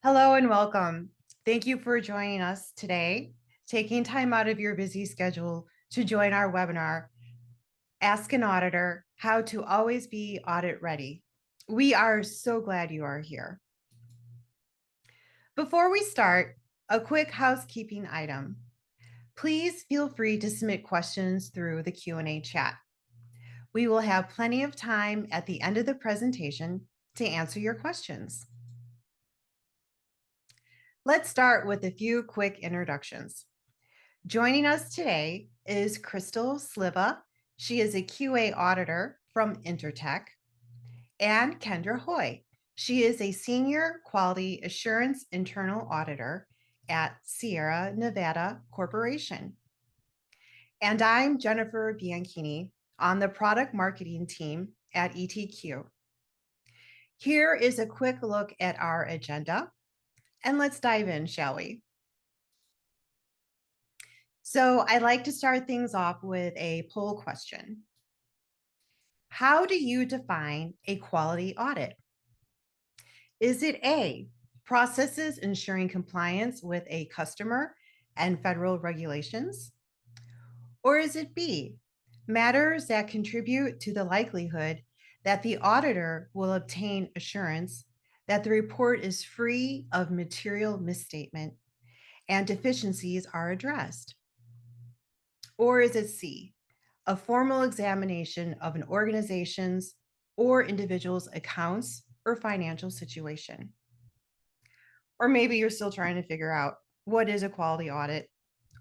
Hello and welcome. Thank you for joining us today, taking time out of your busy schedule to join our webinar, Ask an Auditor, How to Always Be Audit Ready. We are so glad you are here. Before we start, a quick housekeeping item. Please feel free to submit questions through the Q&A chat. We will have plenty of time at the end of the presentation to answer your questions. Let's start with a few quick introductions. Joining us today is Crystal Sliva. She is a QA auditor from Intertek, and Kendra Hoy. She is a senior quality assurance internal auditor at Sierra Nevada Corporation. And I'm Jennifer Bianchini on the product marketing team at ETQ. Here is a quick look at our agenda, and let's dive in, shall we? So I'd like to start things off with a poll question. How do you define a quality audit? Is it A, processes ensuring compliance with a customer and federal regulations? Or is it B, matters that contribute to the likelihood that the auditor will obtain assurance that the report is free of material misstatement and deficiencies are addressed? Or is it C, a formal examination of an organization's or individual's accounts or financial situation? Or maybe you're still trying to figure out what is a quality audit,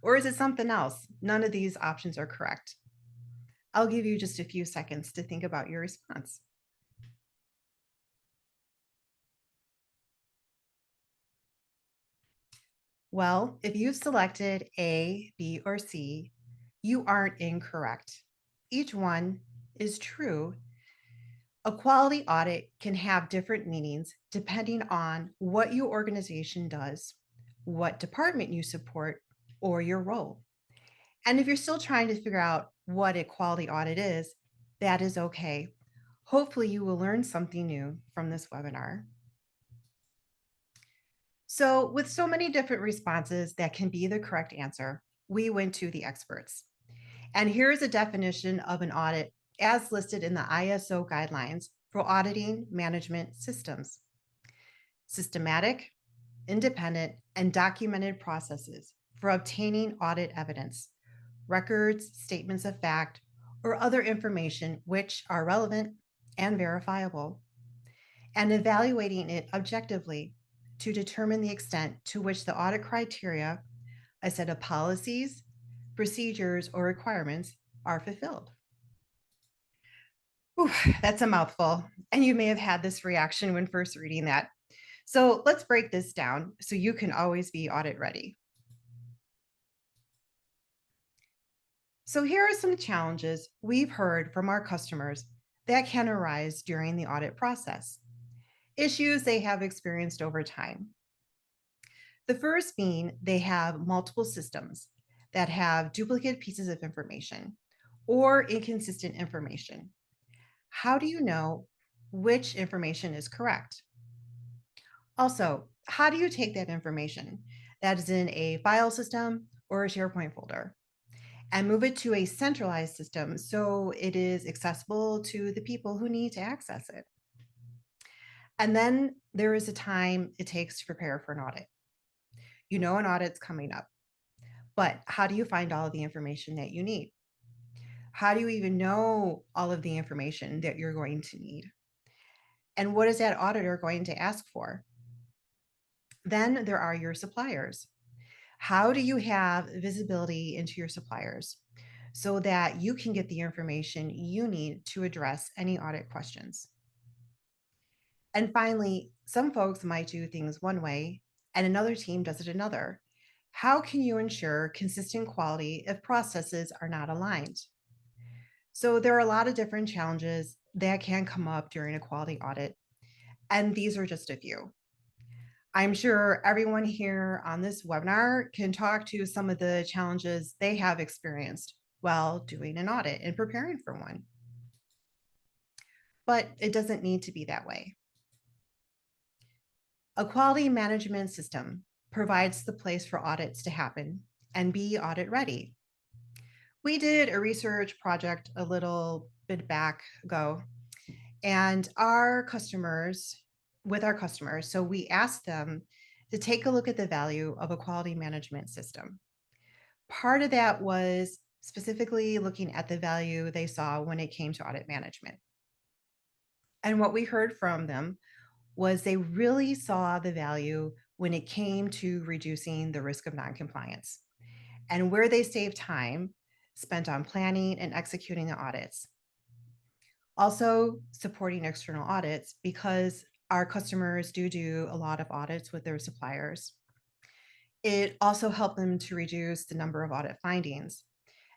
or is it something else? None of these options are correct. I'll give you just a few seconds to think about your response. Well, if you've selected A, B, or C, you aren't incorrect. Each one is true. A quality audit can have different meanings depending on what your organization does, what department you support, or your role. And if you're still trying to figure out what a quality audit is, that is okay. Hopefully you will learn something new from this webinar. So with so many different responses that can be the correct answer, we went to the experts. And here's a definition of an audit as listed in the ISO guidelines for auditing management systems. Systematic, independent, and documented processes for obtaining audit evidence, records, statements of fact, or other information which are relevant and verifiable, and evaluating it objectively to determine the extent to which the audit criteria, a set of policies, procedures, or requirements are fulfilled. Whew, that's a mouthful, and you may have had this reaction when first reading that. So let's break this down so you can always be audit ready. So here are some challenges we've heard from our customers that can arise during the audit process, issues they have experienced over time. The first being they have multiple systems that have duplicate pieces of information or inconsistent information. How do you know which information is correct? Also, how do you take that information that is in a file system or a SharePoint folder and move it to a centralized system so it is accessible to the people who need to access it? And then there is a time it takes to prepare for an audit. You know an audit's coming up, but how do you find all of the information that you need? How do you even know all of the information that you're going to need? And what is that auditor going to ask for? Then there are your suppliers. How do you have visibility into your suppliers so that you can get the information you need to address any audit questions? And finally, some folks might do things one way and another team does it another. How can you ensure consistent quality if processes are not aligned? So there are a lot of different challenges that can come up during a quality audit, and these are just a few. I'm sure everyone here on this webinar can talk to some of the challenges they have experienced while doing an audit and preparing for one. But it doesn't need to be that way. A quality management system provides the place for audits to happen and be audit ready. We did a research project a little bit back ago, and with our customers, so we asked them to take a look at the value of a quality management system. Part of that was specifically looking at the value they saw when it came to audit management. And what we heard from them was they really saw the value when it came to reducing the risk of noncompliance and where they saved time spent on planning and executing the audits. Also, supporting external audits because our customers do a lot of audits with their suppliers. It also helped them to reduce the number of audit findings,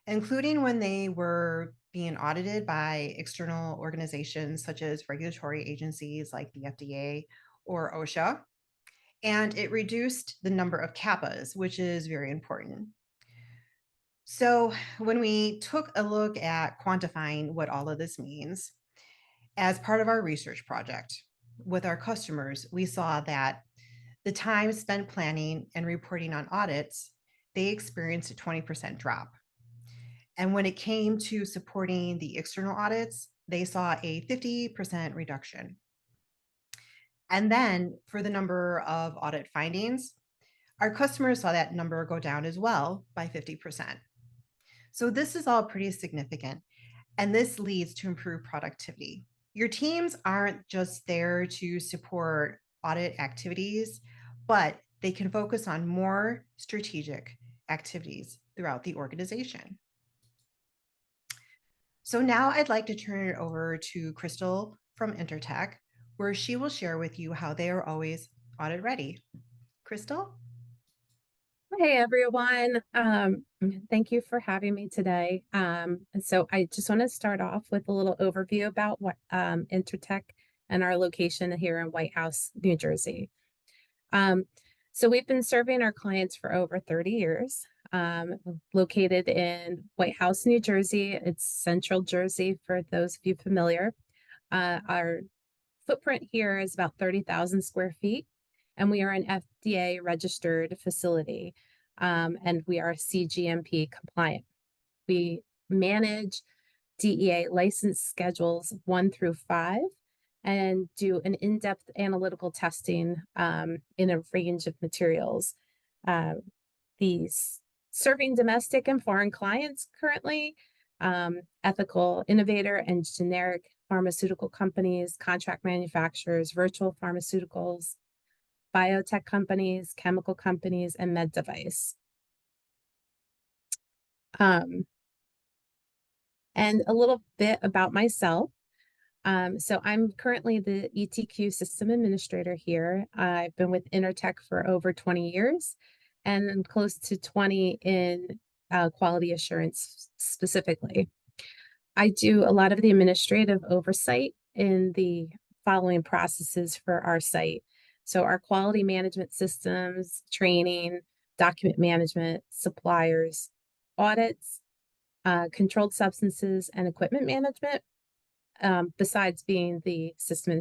including when they were being audited by external organizations such as regulatory agencies like the FDA or OSHA. And it reduced the number of CAPAs, which is very important. So, when we took a look at quantifying what all of this means, as part of our research project with our customers, we saw that the time spent planning and reporting on audits, they experienced a 20% drop. And when it came to supporting the external audits, they saw a 50% reduction. And then for the number of audit findings, our customers saw that number go down as well by 50%. So this is all pretty significant, and this leads to improved productivity. Your teams aren't just there to support audit activities, but they can focus on more strategic activities throughout the organization. So now I'd like to turn it over to Crystal from Intertek, where she will share with you how they are always audit ready. Crystal? Hey everyone. Thank you for having me today. So I just want to start off with a little overview about what Intertek and our location here in White House, New Jersey. So we've been serving our clients for over 30 years, located in White House, New Jersey. It's Central Jersey for those of you familiar. Our footprint here is about 30,000 square feet. And we are an FDA registered facility, and we are CGMP compliant. We manage DEA license schedules 1 through 5 and do an in-depth analytical testing in a range of materials. These serving domestic and foreign clients currently, ethical, innovator, and generic pharmaceutical companies, contract manufacturers, virtual pharmaceuticals, biotech companies, chemical companies, and med device. And a little bit about myself. So I'm currently the ETQ system administrator here. I've been with Intertek for over 20 years and close to 20 in quality assurance specifically. I do a lot of the administrative oversight in the following processes for our site. So our quality management systems, training, document management, suppliers, audits, controlled substances, and equipment management, besides being the system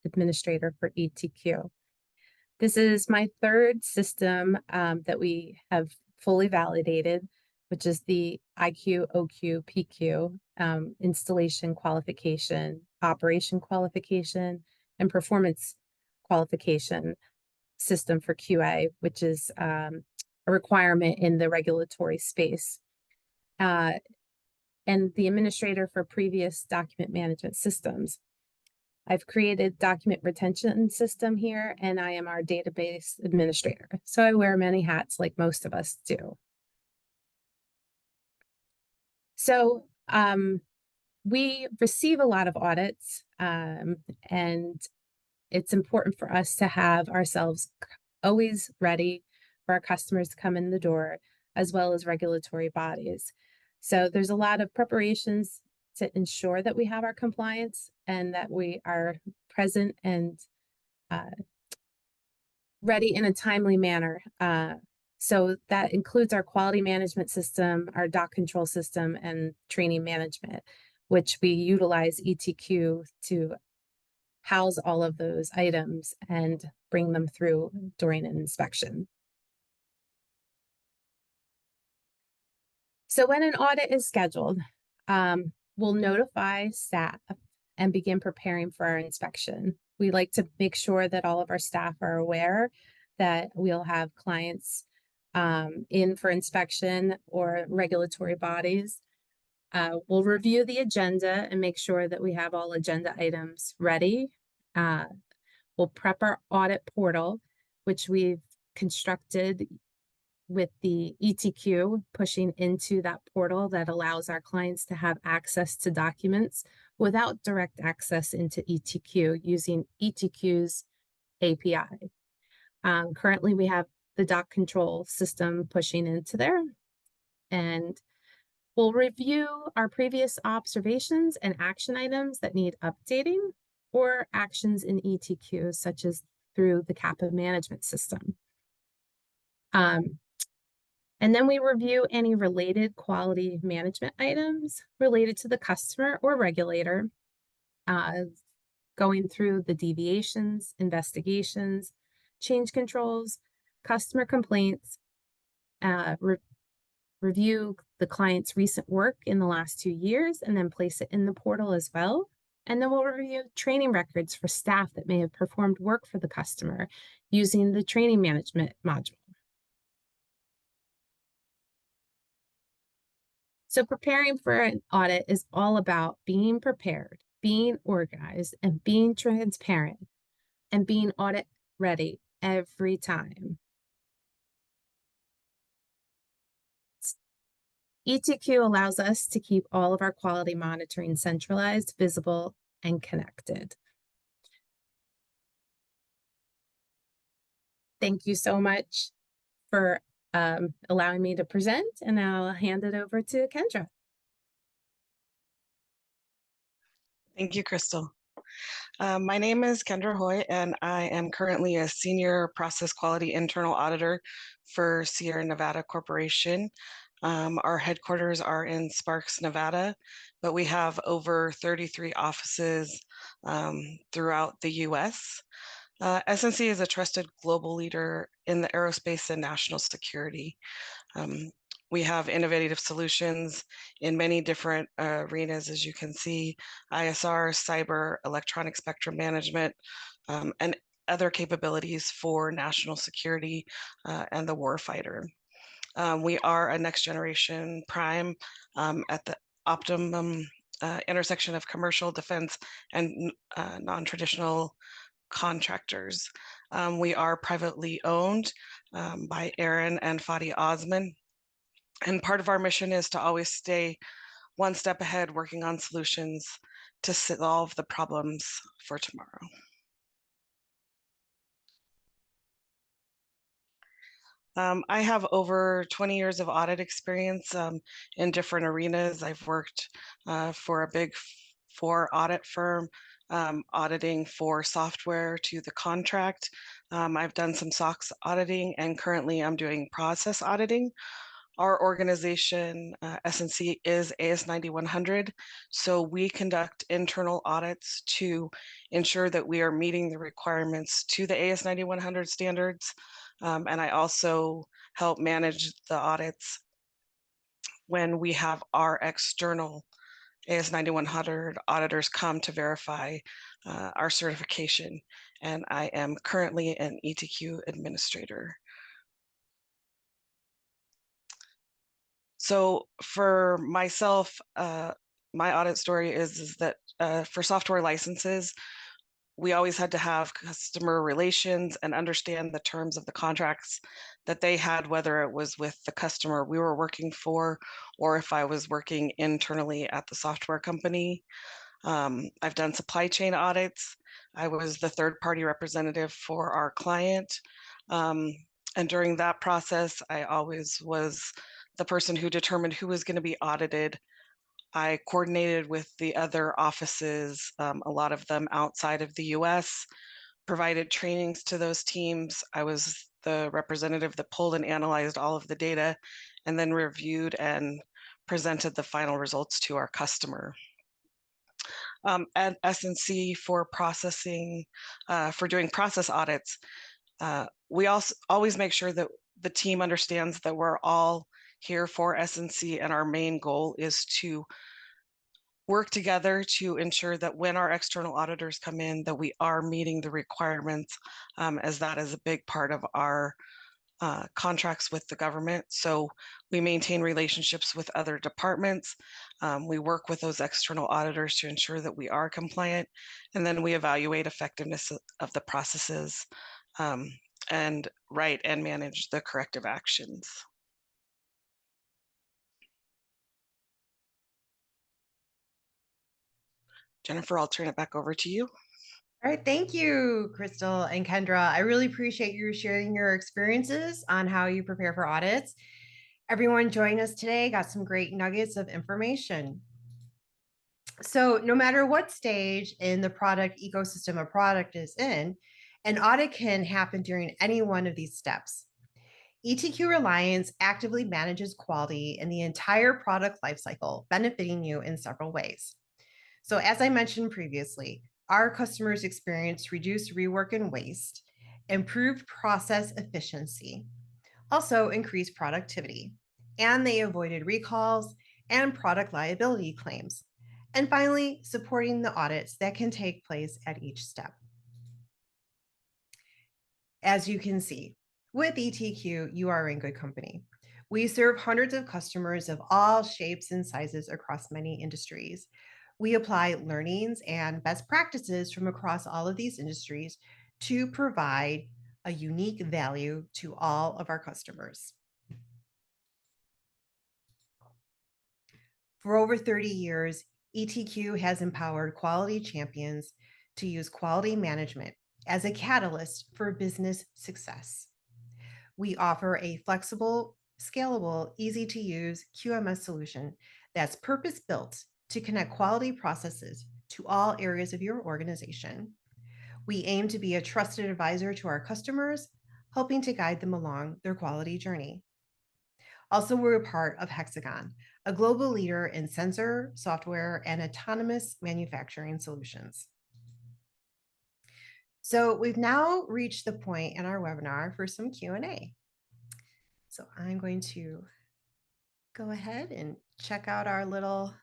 administrator for ETQ. This is my third system that we have fully validated, which is the IQ, OQ, PQ, installation qualification, operation qualification, and performance qualification system for QA, which is a requirement in the regulatory space. And the administrator for previous document management systems. I've created document retention system here, and I am our database administrator. So I wear many hats like most of us do. So we receive a lot of audits, and it's important for us to have ourselves always ready for our customers to come in the door, as well as regulatory bodies. So there's a lot of preparations to ensure that we have our compliance and that we are present and ready in a timely manner. So that includes our quality management system, our doc control system, and training management, which we utilize ETQ to house all of those items and bring them through during an inspection. So when an audit is scheduled, we'll notify staff and begin preparing for our inspection. We like to make sure that all of our staff are aware that we'll have clients in for inspection or regulatory bodies. We'll review the agenda and make sure that we have all agenda items ready. We'll prep our audit portal, which we've constructed with the ETQ pushing into that portal that allows our clients to have access to documents without direct access into ETQ using ETQ's API. Currently, we have the doc control system pushing into there, and we'll review our previous observations and action items that need updating or actions in ETQ, such as through the CAPA management system. And then we review any related quality management items related to the customer or regulator, going through the deviations, investigations, change controls, customer complaints, review the client's recent work in the last 2 years, and then place it in the portal as well. And then we'll review training records for staff that may have performed work for the customer using the training management module. So preparing for an audit is all about being prepared, being organized, and being transparent, and being audit ready every time. ETQ allows us to keep all of our quality monitoring centralized, visible, and connected. Thank you so much for allowing me to present, and I'll hand it over to Kendra. Thank you, Crystal. My name is Kendra Hoy, and I am currently a Senior Process Quality Internal Auditor for Sierra Nevada Corporation. Our headquarters are in Sparks, Nevada, but we have over 33 offices throughout the US. SNC is a trusted global leader in the aerospace and national security. We have innovative solutions in many different arenas, as you can see: ISR, cyber, electronic spectrum management, and other capabilities for national security and the warfighter. We are a next generation prime at the optimum intersection of commercial, defense, and non-traditional contractors. We are privately owned by Aaron and Fadi Osman. And part of our mission is to always stay one step ahead, working on solutions to solve the problems for tomorrow. I have over 20 years of audit experience in different arenas. I've worked for a big four audit firm, auditing for software to the contract. I've done some SOX auditing, and currently I'm doing process auditing. Our organization, SNC, is AS9100, so we conduct internal audits to ensure that we are meeting the requirements to the AS9100 standards. And I also help manage the audits when we have our external AS9100 auditors come to verify our certification. And I am currently an ETQ administrator. So for myself, my audit story is that for software licenses, we always had to have customer relations and understand the terms of the contracts that they had, whether it was with the customer we were working for, or if I was working internally at the software company. I've done supply chain audits. I was the third-party representative for our client. And during that process, I always was the person who determined who was going to be audited. I coordinated with the other offices, a lot of them outside of the US, provided trainings to those teams. I was the representative that pulled and analyzed all of the data, and then reviewed and presented the final results to our customer. at S&C for processing, for doing process audits. We also always make sure that the team understands that we're all here for S&C, and our main goal is to work together to ensure that when our external auditors come in, that we are meeting the requirements, as that is a big part of our contracts with the government. So we maintain relationships with other departments. We work with those external auditors to ensure that we are compliant, and then we evaluate effectiveness of the processes, and write and manage the corrective actions. Jennifer, I'll turn it back over to you. All right, thank you, Crystal and Kendra. I really appreciate you sharing your experiences on how you prepare for audits. Everyone joining us today got some great nuggets of information. So no matter what stage in the product ecosystem a product is in, an audit can happen during any one of these steps. ETQ Reliance actively manages quality in the entire product lifecycle, benefiting you in several ways. So as I mentioned previously, our customers experienced reduced rework and waste, improved process efficiency, also increased productivity, and they avoided recalls and product liability claims. And finally, supporting the audits that can take place at each step. As you can see, with ETQ, you are in good company. We serve hundreds of customers of all shapes and sizes across many industries. We apply learnings and best practices from across all of these industries to provide a unique value to all of our customers. For over 30 years, ETQ has empowered quality champions to use quality management as a catalyst for business success. We offer a flexible, scalable, easy-to-use QMS solution that's purpose-built to connect quality processes to all areas of your organization. We aim to be a trusted advisor to our customers, helping to guide them along their quality journey. Also, we're a part of Hexagon, a global leader in sensor, software, and autonomous manufacturing solutions. So we've now reached the point in our webinar for some Q&A. So I'm going to go ahead and check out our little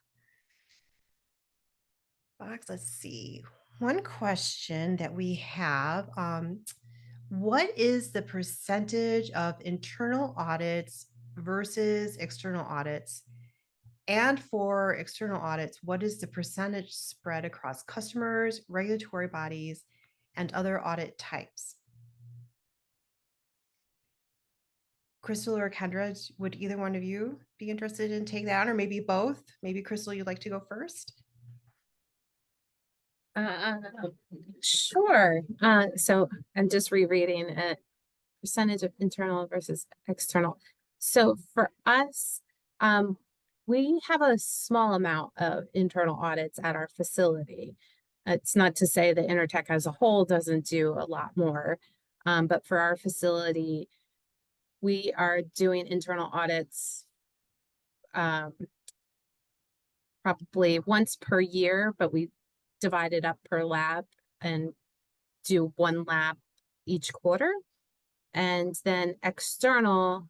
box. Let's see. One question that we have, what is the percentage of internal audits versus external audits? And for external audits, what is the percentage spread across customers, regulatory bodies, and other audit types? Crystal or Kendra, would either one of you be interested in taking that on, or maybe both? Maybe Crystal, you'd like to go first? Sure. So I'm just rereading a percentage of internal versus external. So for us, we have a small amount of internal audits at our facility. It's not to say that Intertek as a whole doesn't do a lot more, but for our facility, we are doing internal audits probably once per year, but we divide it up per lab and do one lab each quarter. And then external,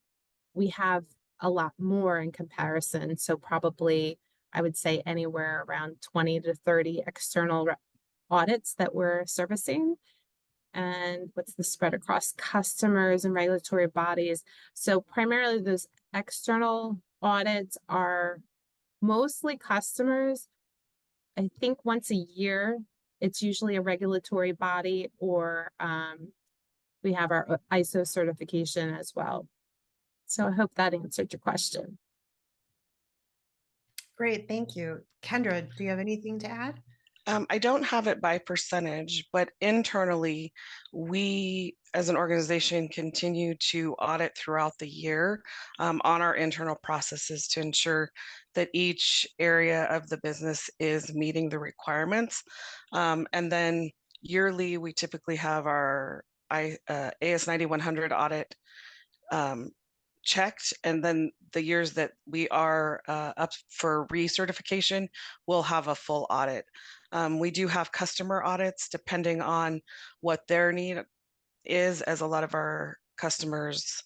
we have a lot more in comparison. So probably, I would say anywhere around 20 to 30 external audits that we're servicing. And what's the spread across customers and regulatory bodies? So primarily those external audits are mostly customers. I think once a year, it's usually a regulatory body, or we have our ISO certification as well. So I hope that answered your question. Great, thank you. Kendra, do you have anything to add? I don't have it by percentage, but internally, we as an organization continue to audit throughout the year on our internal processes to ensure that each area of the business is meeting the requirements. And then yearly, we typically have our AS9100 audit checked, and then the years that we are up for recertification, we'll have a full audit. We do have customer audits depending on what their need is, as a lot of our customers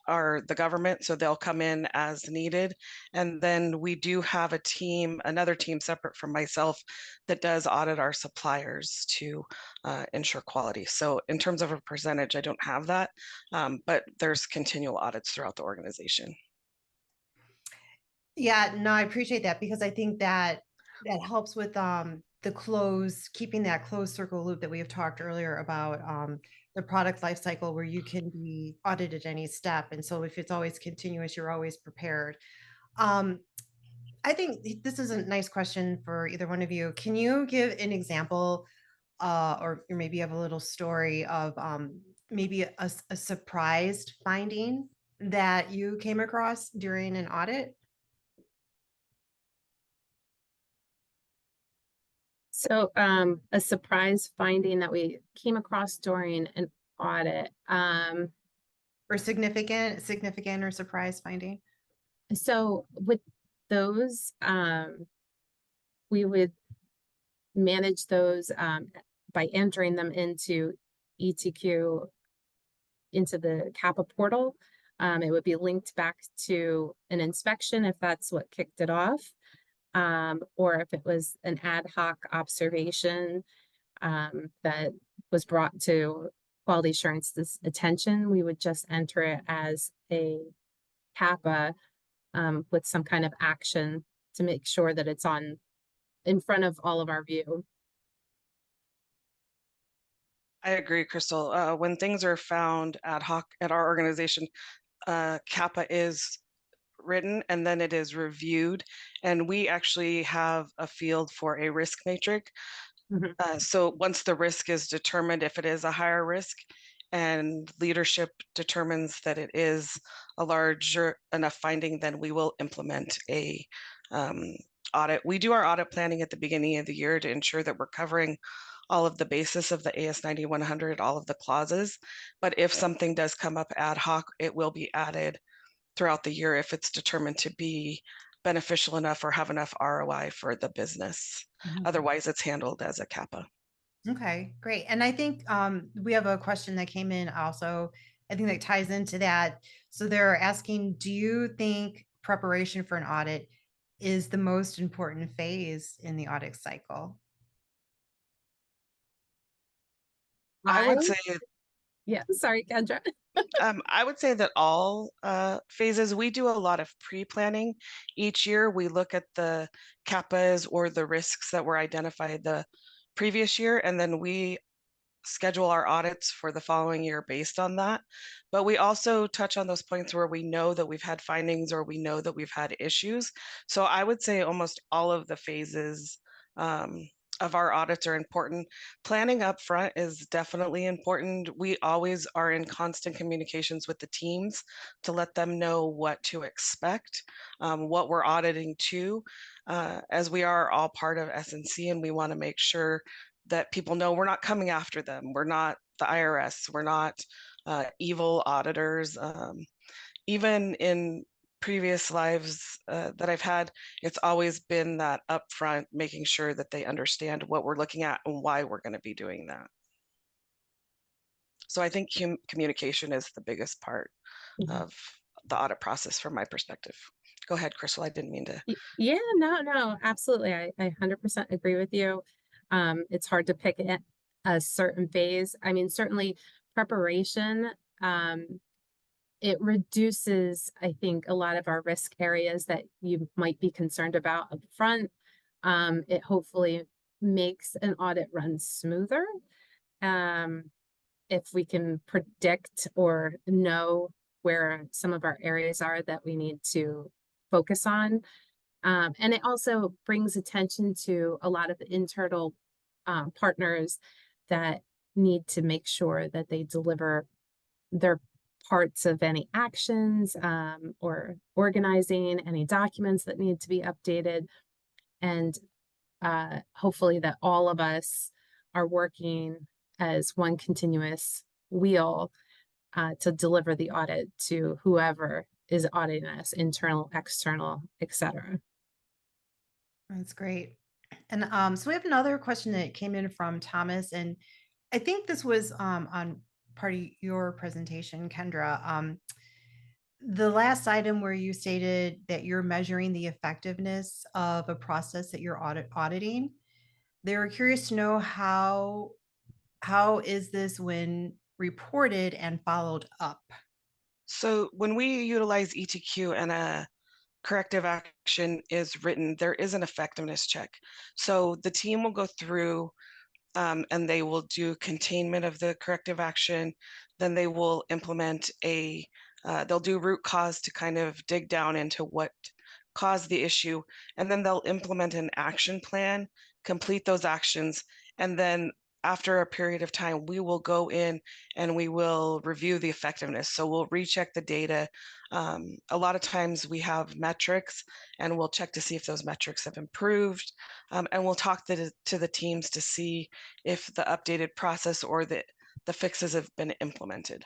are the government, so they'll come in as needed. And then we do have a team, another team separate from myself, that does audit our suppliers to ensure quality. So in terms of a percentage, I don't have that, but there's continual audits throughout the organization. Yeah, no, I appreciate that, because I think that that helps with keeping that closed circle loop that we have talked earlier about, the product life cycle, where you can be audited any step. And so if it's always continuous, you're always prepared. Um, I think this is a nice question for either one of you. Can you give an example, or maybe you have a little story of maybe a surprised finding that you came across during an audit? So a surprise finding that we came across during an audit. Or significant or surprise finding? So with those, we would manage those by entering them into ETQ, into the CAPA portal. It would be linked back to an inspection if that's what kicked it off, or if it was an ad hoc observation that was brought to Quality Assurance's attention, we would just enter it as a CAPA with some kind of action to make sure that it's on in front of all of our view. I agree, Crystal. When things are found ad hoc at our organization, CAPA is written and then it is reviewed, and we actually have a field for a risk matrix. So once the risk is determined, if it is a higher risk and leadership determines that it is a larger enough finding, then we will implement a audit. We do our audit planning at the beginning of the year to ensure that we're covering all of the basis of the AS9100, all of the clauses. But if something does come up ad hoc, it will be added throughout the year if it's determined to be beneficial enough or have enough ROI for the business. Otherwise, it's handled as a CAPA. Okay, great. And I think we have a question that came in also, I think that ties into that. So they're asking, do you think preparation for an audit is the most important phase in the audit cycle? I would say, Yeah, sorry, Kendra. I would say that all phases, we do a lot of pre-planning. Each year, we look at the CAPAs or the risks that were identified the previous year, and then we schedule our audits for the following year based on that. But we also touch on those points where we know that we've had findings or we know that we've had issues. So I would say almost all of the phases of our audits are important. Planning up front is definitely important. We always are in constant communications with the teams to let them know what to expect, what we're auditing to, as we are all part of S&C, and we want to make sure that people know we're not coming after them. We're not the IRS. We're not evil auditors. Even in previous lives that I've had, it's always been that upfront, making sure that they understand what we're looking at and why we're going to be doing that. So I think communication is the biggest part of the audit process from my perspective. Go ahead, Crystal. I didn't mean to. Yeah, no, absolutely. I 100% agree with you. It's hard to pick a certain phase. I mean, certainly preparation, it reduces, I think, a lot of our risk areas that you might be concerned about up front. It hopefully makes an audit run smoother. If we can predict or know where some of our areas are that we need to focus on. And it also brings attention to a lot of the internal partners that need to make sure that they deliver their parts of any actions or organizing any documents that need to be updated. And hopefully that all of us are working as one continuous wheel to deliver the audit to whoever is auditing us, internal, external, etc. That's great. And so we have another question that came in from Thomas, and I think this was on part of your presentation, Kendra. The last item where you stated that you're measuring the effectiveness of a process that you're auditing. They were curious to know how is this when reported and followed up? So when we utilize ETQ and a corrective action is written, there is an effectiveness check. So the team will go through and they will do containment of the corrective action. Then they will implement they'll do root cause to kind of dig down into what caused the issue. And then they'll implement an action plan, complete those actions. And then after a period of time, we will go in and we will review the effectiveness. So we'll recheck the data. A lot of times we have metrics and we'll check to see if those metrics have improved. And we'll talk to the teams to see if the updated process or the fixes have been implemented.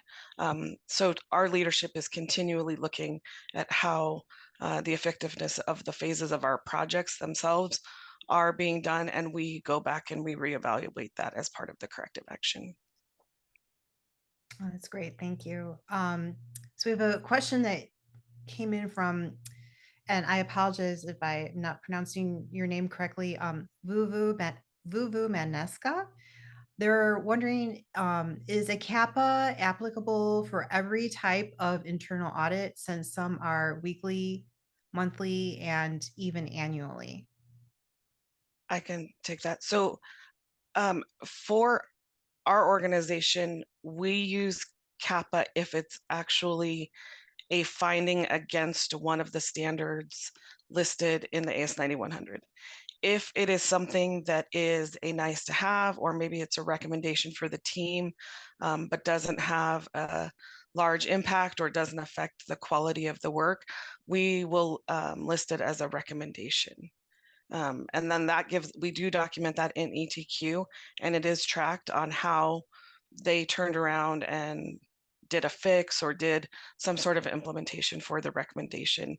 So our leadership is continually looking at how the effectiveness of the phases of our projects themselves are being done, and we go back and we reevaluate that as part of the corrective action. Oh, that's great. Thank you. So we have a question that came in from, and I apologize if I'm not pronouncing your name correctly, Vuvu Maneska. They're wondering, is a CAPA applicable for every type of internal audit, since some are weekly, monthly, and even annually? I can take that. So for our organization, we use CAPA if it's actually a finding against one of the standards listed in the AS 9100. If it is something that is a nice to have, or maybe it's a recommendation for the team, but doesn't have a large impact or doesn't affect the quality of the work, we will list it as a recommendation. And then we do document that in ETQ, and it is tracked on how they turned around and did a fix or did some sort of implementation for the recommendation.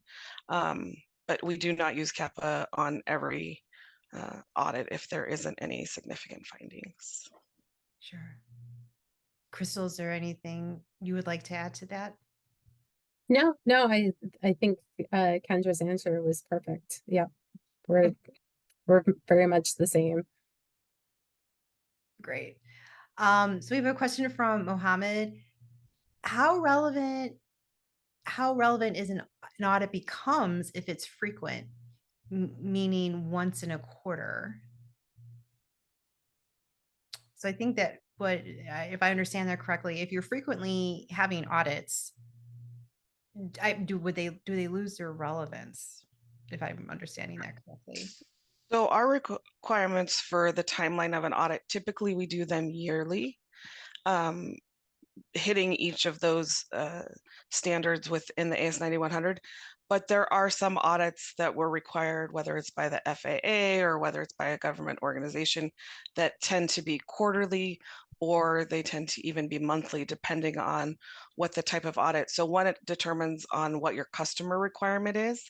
But we do not use CAPA on every audit if there isn't any significant findings. Sure. Crystal, is there anything you would like to add to that? No, I think Kendra's answer was perfect. Yeah, we're very much the same. Great. So we have a question from Mohammed. How relevant is an audit becomes if it's frequent, meaning once in a quarter? So I think that if I understand that correctly, if you're frequently having audits, do they lose their relevance, if I'm understanding that correctly? So our requirements for the timeline of an audit, typically we do them yearly, hitting each of those standards within the AS 9100. But there are some audits that were required, whether it's by the FAA or whether it's by a government organization, that tend to be quarterly, or they tend to even be monthly, depending on what the type of audit. So one, it determines on what your customer requirement is.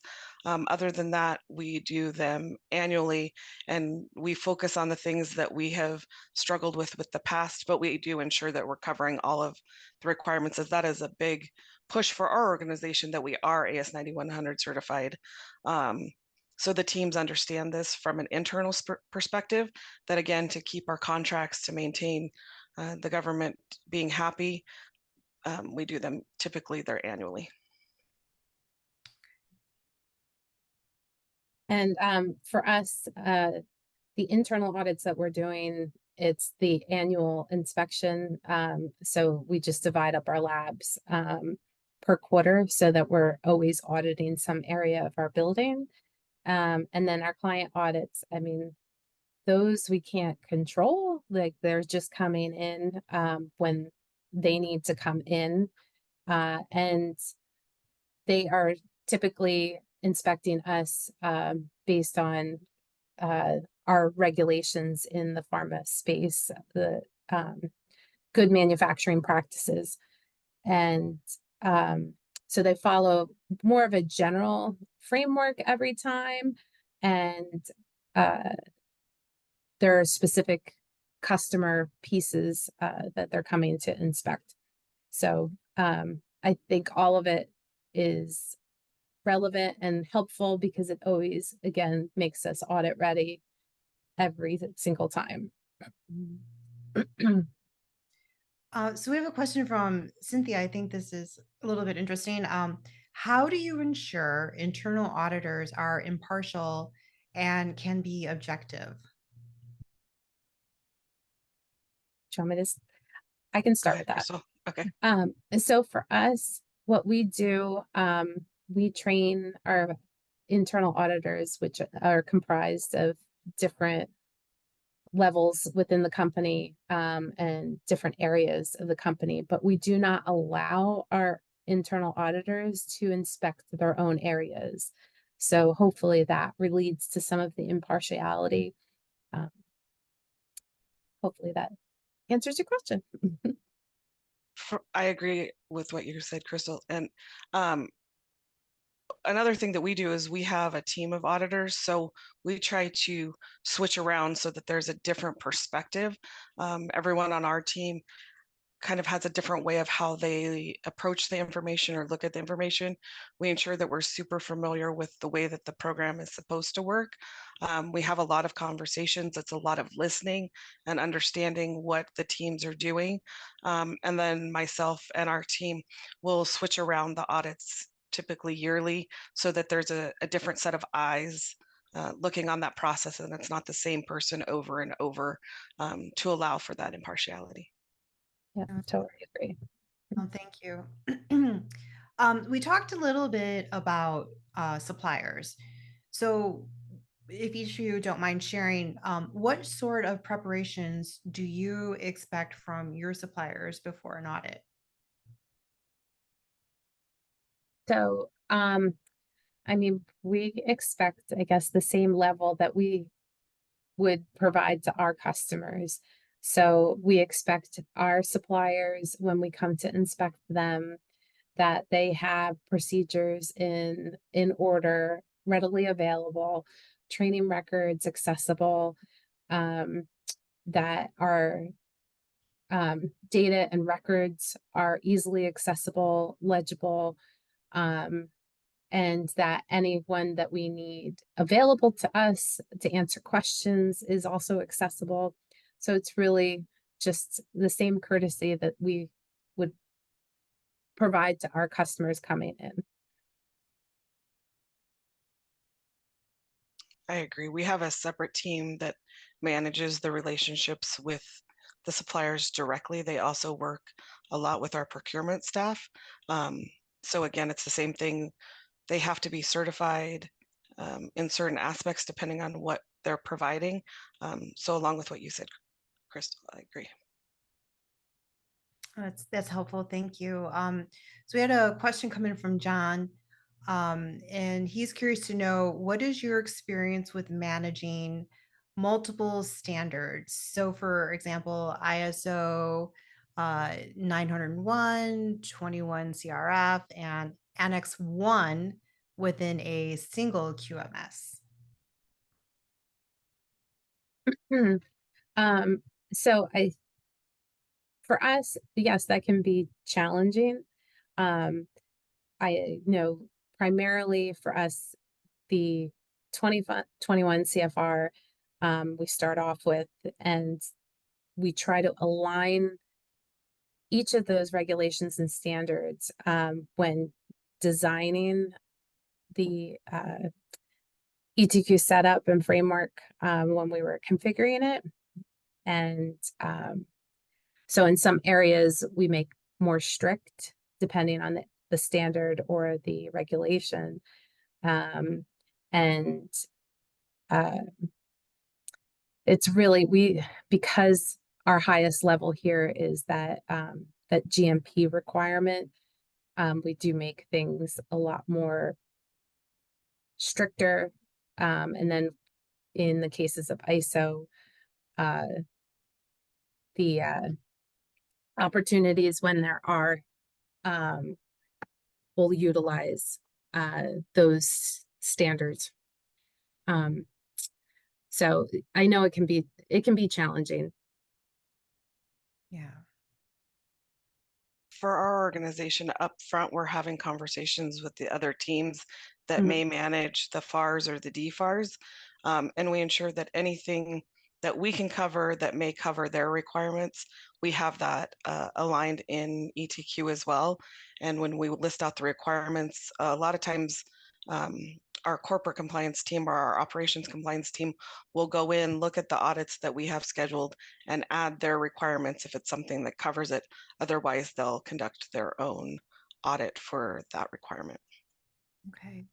Other than that, we do them annually, and we focus on the things that we have struggled with the past, but we do ensure that we're covering all of the requirements, as that is a big push for our organization, that we are AS 9100 certified. So the teams understand this from an internal perspective, that again, to keep our contracts, to maintain the government being happy, we do them typically, they're annually. And for us, the internal audits that we're doing, it's the annual inspection. So we just divide up our labs per quarter so that we're always auditing some area of our building. And then our client audits, I mean, those we can't control. Like, they're just coming in when they need to come in. And they are typically inspecting us based on our regulations in the pharma space, the good manufacturing practices. And so they follow more of a general framework every time, and there are specific customer pieces that they're coming to inspect. So I think all of it is relevant and helpful because it always, again, makes us audit ready every single time. So we have a question from Cynthia. I think this is a little bit interesting. How do you ensure internal auditors are impartial and can be objective? Do you want me to? I can Go start ahead, with that. Crystal. Okay. And so for us, what we do, we train our internal auditors, which are comprised of different levels within the company and different areas of the company, but we do not allow our internal auditors to inspect their own areas. So hopefully that leads to some of the impartiality. Hopefully that answers your question. I agree with what you said, Crystal. And another thing that we do is we have a team of auditors. So we try to switch around so that there's a different perspective. Everyone on our team kind of has a different way of how they approach the information or look at the information. We ensure that we're super familiar with the way that the program is supposed to work. We have a lot of conversations. It's a lot of listening and understanding what the teams are doing. And then myself and our team will switch around the audits typically yearly so that there's a different set of eyes looking on that process, and it's not the same person over and over to allow for that impartiality. Yeah, totally agree. Oh, thank you. We talked a little bit about suppliers. So if each of you don't mind sharing, what sort of preparations do you expect from your suppliers before an audit? So, I mean, we expect, I guess, the same level that we would provide to our customers. So we expect our suppliers, when we come to inspect them, that they have procedures in order, readily available, training records accessible, that our data and records are easily accessible, legible, and that anyone that we need available to us to answer questions is also accessible. So it's really just the same courtesy that we would provide to our customers coming in. I agree. We have a separate team that manages the relationships with the suppliers directly. They also work a lot with our procurement staff. So again, it's the same thing. They have to be certified in certain aspects depending on what they're providing. So along with what you said, Crystal, I agree. That's helpful. Thank you. So we had a question come in from John, and he's curious to know, what is your experience with managing multiple standards? So, for example, ISO 901, 21 CRF, and Annex 1 within a single QMS. So for us, yes, that can be challenging. I know primarily for us, the 21 CFR we start off with, and we try to align each of those regulations and standards when designing the ETQ setup and framework when we were configuring it. And so in some areas, we make more strict depending on the standard or the regulation. It's really, because our highest level here is that that GMP requirement, we do make things a lot more stricter. And then in the cases of ISO, the opportunities when there are will utilize those standards. So I know it can be challenging. Yeah. For our organization up front, we're having conversations with the other teams that Mhm. may manage the FARs or the DFARs. And we ensure that anything that we can cover that may cover their requirements, we have that aligned in ETQ as well. And when we list out the requirements, a lot of times our corporate compliance team or our operations compliance team will go in, look at the audits that we have scheduled, and add their requirements if it's something that covers it. Otherwise, they'll conduct their own audit for that requirement. Okay.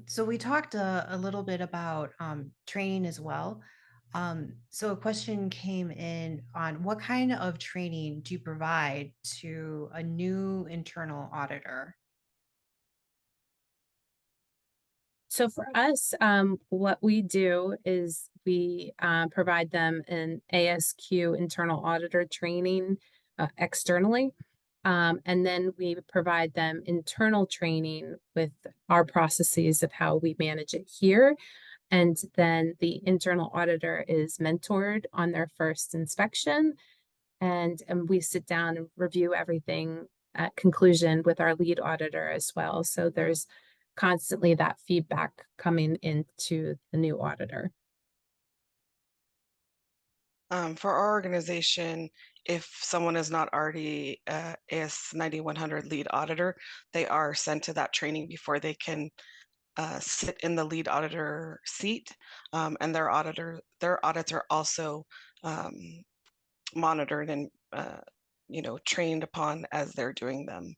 So we talked a little bit about training as well. So a question came in on what kind of training do you provide to a new internal auditor? So for us, what we do is we provide them an ASQ internal auditor training externally. And then we provide them internal training with our processes of how we manage it here. And then the internal auditor is mentored on their first inspection. And we sit down and review everything at conclusion with our lead auditor as well. So there's constantly that feedback coming into the new auditor. For our organization, if someone is not already AS 9100 lead auditor, they are sent to that training before they can sit in the lead auditor seat, and their audits are also monitored and trained upon as they're doing them.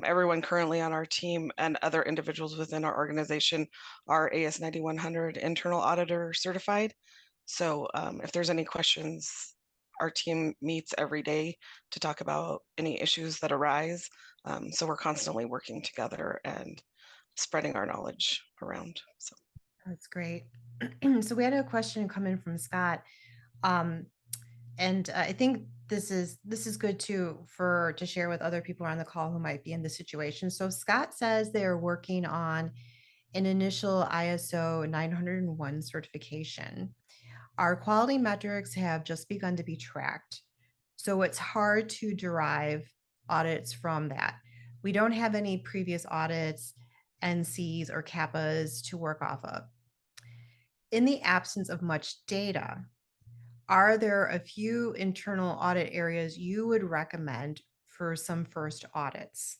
Everyone currently on our team and other individuals within our organization are AS 9100 internal auditor certified. So if there's any questions, our team meets every day to talk about any issues that arise. So we're constantly working together and spreading our knowledge around. So That's great. So we had a question come in from Scott. And I think this is good too to share with other people on the call who might be in this situation. So Scott says they are working on an initial ISO 901 certification. Our quality metrics have just begun to be tracked, so it's hard to derive audits from that. We don't have any previous audits, NCs, or CAPAs to work off of. In the absence of much data, are there a few internal audit areas you would recommend for some first audits?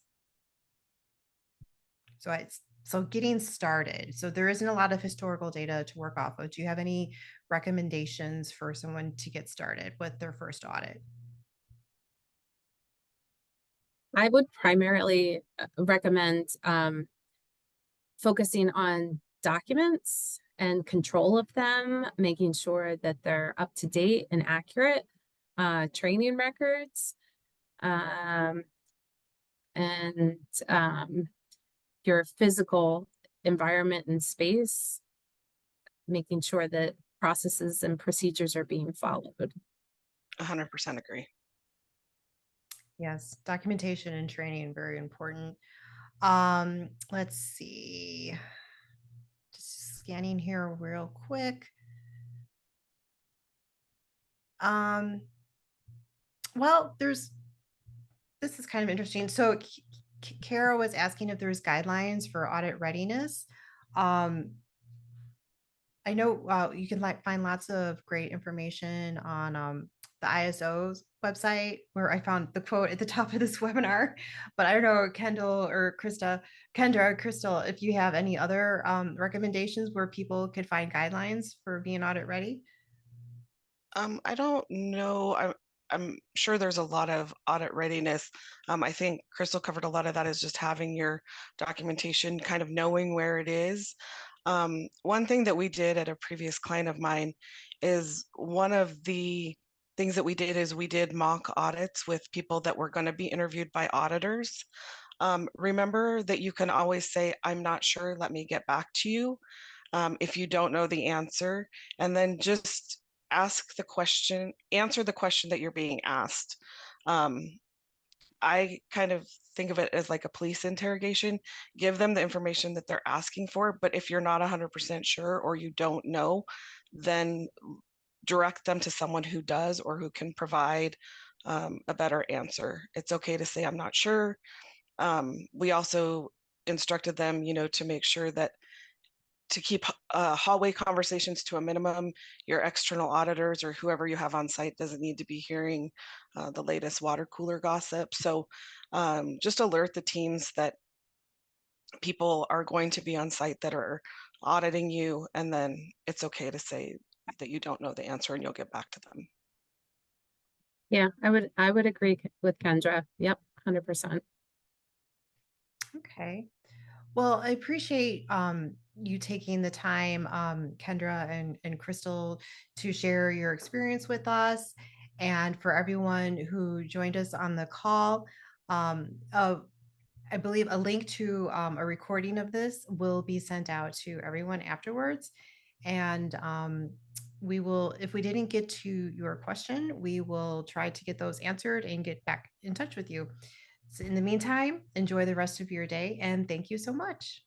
So getting started. So there isn't a lot of historical data to work off of. Do you have any recommendations for someone to get started with their first audit? I would primarily recommend focusing on documents and control of them, making sure that they're up to date and accurate, training records, and your physical environment and space, making sure that processes and procedures are being followed. 100% agree. Yes, documentation and training, very important. Let's see. Just scanning here real quick. Well, this is kind of interesting. So Kara was asking if there's guidelines for audit readiness. I know you can find lots of great information on the ISO's website, where I found the quote at the top of this webinar. But I don't know, Kendall or Kendra, Crystal, if you have any other recommendations where people could find guidelines for being audit ready. I don't know. I'm sure there's a lot of audit readiness. I think Crystal covered a lot of that is just having your documentation, kind of knowing where it is. One thing that we did at a previous client of mine is one of the things that we did is we did mock audits with people that were going to be interviewed by auditors. Remember that you can always say, I'm not sure, let me get back to you if you don't know the answer, and then just answer the question that you're being asked. I kind of think of it as like a police interrogation. Give them the information that they're asking for, but if you're not 100% sure or you don't know, then direct them to someone who does or who can provide a better answer. It's okay to say, I'm not sure. We also instructed them, to make sure that to keep hallway conversations to a minimum. Your external auditors or whoever you have on site doesn't need to be hearing the latest water cooler gossip. So just alert the teams that people are going to be on site that are auditing you, and then it's okay to say that you don't know the answer and you'll get back to them. Yeah, I would agree with Kendra. Yep, 100%. Okay. Well, I appreciate you taking the time, Kendra and Crystal, to share your experience with us. And for everyone who joined us on the call, I believe a link to a recording of this will be sent out to everyone afterwards. And we will, if we didn't get to your question, we will try to get those answered and get back in touch with you. So in the meantime, enjoy the rest of your day and thank you so much.